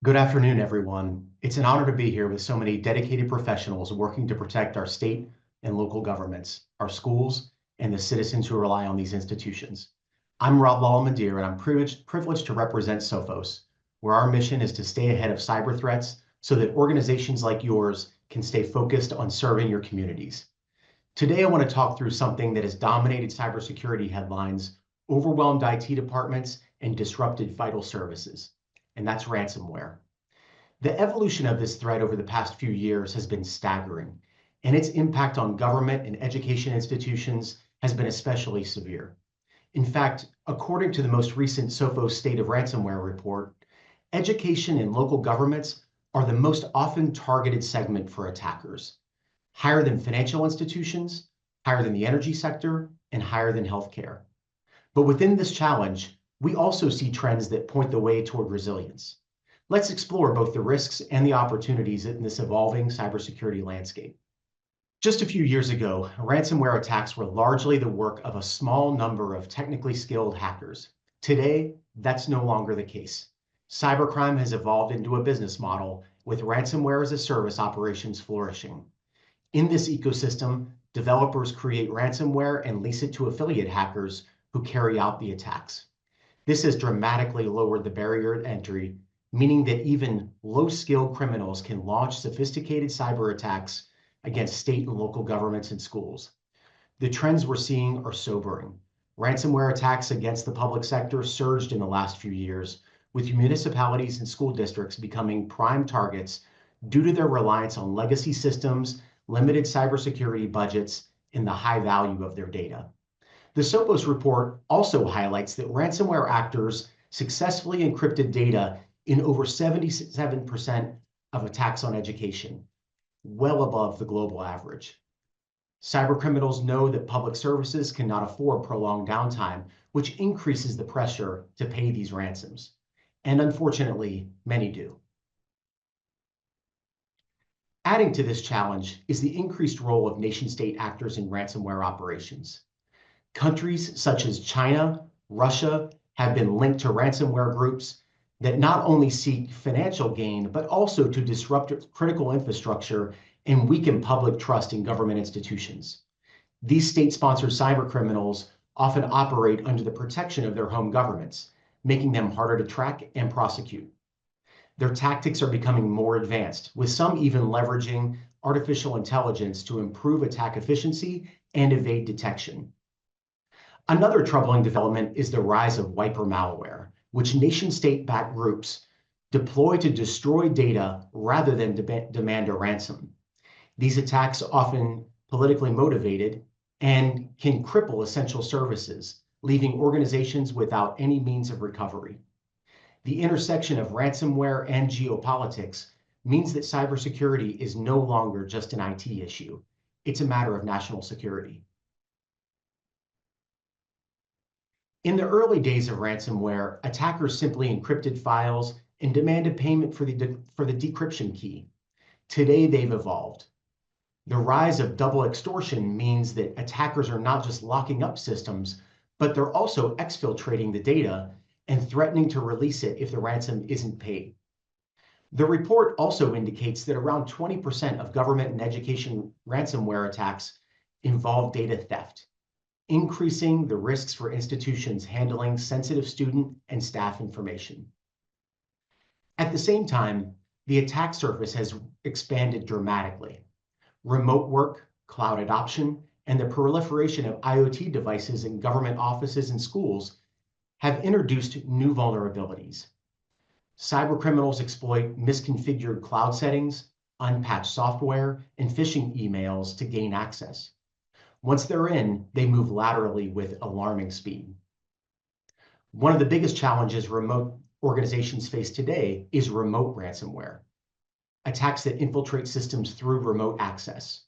Good afternoon, everyone. It's an honor to be here with so many dedicated professionals working to protect our state and local governments, our schools, and the citizens who rely on these institutions. I'm Lalumondier, and I'm privileged to represent Sophos, where our mission is to stay ahead of cyber threats so that organizations like yours can stay focused on serving your communities. Today, I want to talk through something that has dominated cybersecurity headlines, overwhelmed IT departments, and disrupted vital services, and that's ransomware. The evolution of this threat over the past few years has been staggering, and its impact on government and education institutions has been especially severe. In fact, according to the most recent Sophos State of Ransomware report, education and local governments are the most often targeted segment for attackers, higher than financial institutions, higher than the energy sector, and higher than healthcare. But within this challenge, we also see trends that point the way toward resilience. Let's explore both the risks and the opportunities in this evolving cybersecurity landscape. Just a few years ago, ransomware attacks were largely the work of a small number of technically skilled hackers. Today, that's no longer the case. Cybercrime has evolved into a business model with ransomware-as-a-service operations flourishing. In this ecosystem, developers create ransomware and lease it to affiliate hackers who carry out the attacks. This has dramatically lowered the barrier to entry, meaning that even low-skilled criminals can launch sophisticated cyber attacks against state and local governments and schools. The trends we're seeing are sobering. Ransomware attacks against the public sector surged in the last few years, with municipalities and school districts becoming prime targets due to their reliance on legacy systems, limited cybersecurity budgets, and the high value of their data. The Sophos report also highlights that ransomware actors successfully encrypted data in over 77% of attacks on education, well above the global average. Cybercriminals know that public services cannot afford prolonged downtime, which increases the pressure to pay these ransoms. And unfortunately, many do. Adding to this challenge is the increased role of nation-state actors in ransomware operations. Countries such as China, Russia have been linked to ransomware groups that not only seek financial gain, but also to disrupt critical infrastructure and weaken public trust in government institutions. These state-sponsored cybercriminals often operate under the protection of their home governments, making them harder to track and prosecute. Their tactics are becoming more advanced, with some even leveraging artificial intelligence to improve attack efficiency and evade detection. Another troubling development is the rise of wiper malware, which nation-state-backed groups deploy to destroy data rather than demand a ransom. These attacks are often politically motivated and can cripple essential services, leaving organizations without any means of recovery. The intersection of ransomware and geopolitics means that cybersecurity is no longer just an IT issue. It's a matter of national security. In the early days of ransomware, attackers simply encrypted files and demanded payment for the decryption key. Today, they've evolved. The rise of double extortion means that attackers are not just locking up systems, but they're also exfiltrating the data and threatening to release it if the ransom isn't paid. The report also indicates that around 20% of government and education ransomware attacks involve data theft, increasing the risks for institutions handling sensitive student and staff information. At the same time, the attack surface has expanded dramatically. Remote work, cloud adoption, and the proliferation of IoT devices in government offices and schools have introduced new vulnerabilities. Cybercriminals exploit misconfigured cloud settings, unpatched software, and phishing emails to gain access. Once they're in, they move laterally with alarming speed. One of the biggest challenges remote organizations face today is remote ransomware, attacks that infiltrate systems through remote access.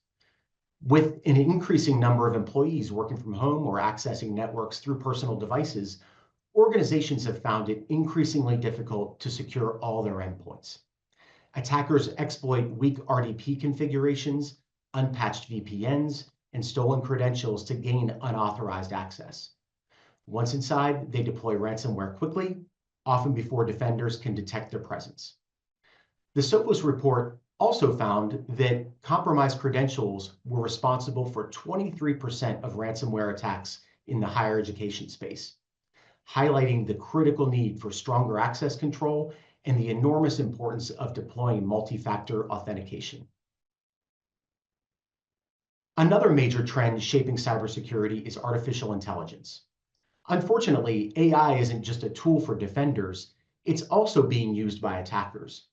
With an increasing number of employees working from home or accessing networks through personal devices, organizations have found it increasingly difficult to secure all their endpoints. Attackers exploit weak RDP configurations, unpatched VPNs, and stolen credentials to gain unauthorized access. Once inside, they deploy ransomware quickly, often before defenders can detect their presence. The Sophos report also found that compromised credentials were responsible for 23% of ransomware attacks in the higher education space, highlighting the critical need for stronger access control and the enormous importance of deploying multi-factor authentication. Another major trend shaping cybersecurity is artificial intelligence. Unfortunately, AI isn't just a tool for defenders, it's also being used by attackers.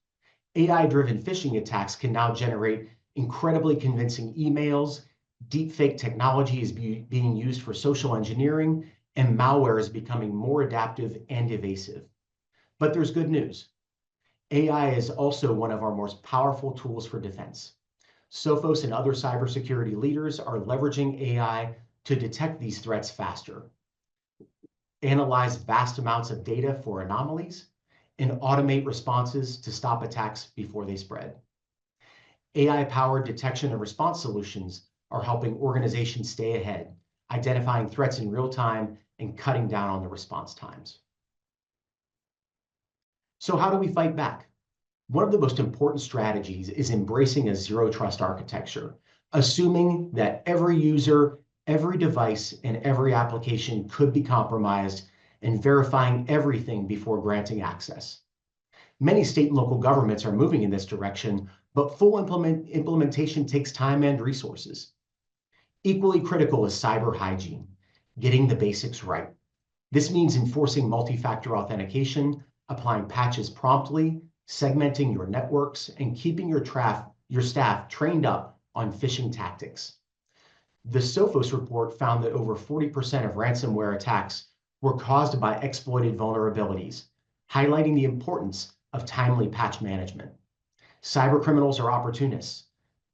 AI-driven phishing attacks can now generate incredibly convincing emails, deepfake technology is being used for social engineering, and malware is becoming more adaptive and evasive. But there's good news. AI is also one of our most powerful tools for defense. Sophos and other cybersecurity leaders are leveraging AI to detect these threats faster, analyze vast amounts of data for anomalies, and automate responses to stop attacks before they spread. AI-powered detection and response solutions are helping organizations stay ahead, identifying threats in real time and cutting down on the response times. So how do we fight back? One of the most important strategies is embracing a zero-trust architecture, assuming that every user, every device, and every application could be compromised, and verifying everything before granting access. Many state and local governments are moving in this direction, but full implementation takes time and resources. Equally critical is cyber hygiene, getting the basics right. This means enforcing multi-factor authentication, applying patches promptly, segmenting your networks, and keeping your staff trained up on phishing tactics. The Sophos report found that over 40% of ransomware attacks were caused by exploited vulnerabilities, highlighting the importance of timely patch management. Cybercriminals are opportunists.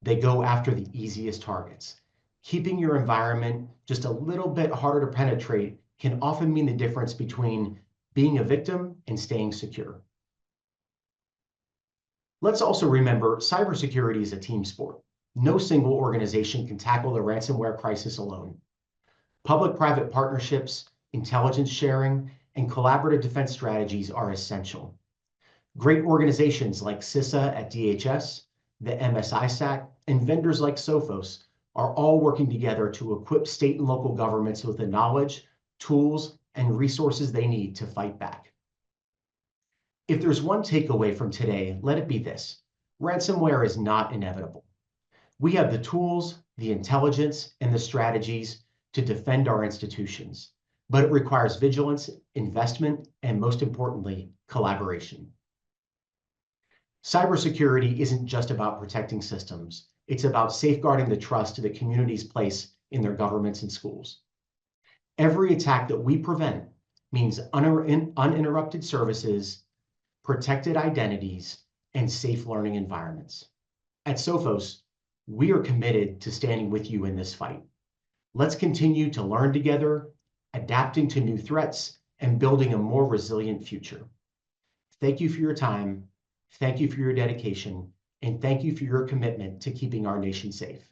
They go after the easiest targets. Keeping your environment just a little bit harder to penetrate can often mean the difference between being a victim and staying secure. Let's also remember, cybersecurity is a team sport. No single organization can tackle the ransomware crisis alone. Public-private partnerships, intelligence sharing, and collaborative defense strategies are essential. Great organizations like CISA at DHS, the MSISAC, and vendors like Sophos are all working together to equip state and local governments with the knowledge, tools, and resources they need to fight back. If there's one takeaway from today, let it be this: ransomware is not inevitable. We have the tools, the intelligence, and the strategies to defend our institutions, but it requires vigilance, investment, and most importantly, collaboration. Cybersecurity isn't just about protecting systems. It's about safeguarding the trust that communities place in their governments and schools. Every attack that we prevent means uninterrupted services, protected identities, and safe learning environments. At Sophos, we are committed to standing with you in this fight. Let's continue to learn together, adapting to new threats, and building a more resilient future. Thank you for your time, thank you for your dedication, and thank you for your commitment to keeping our nation safe.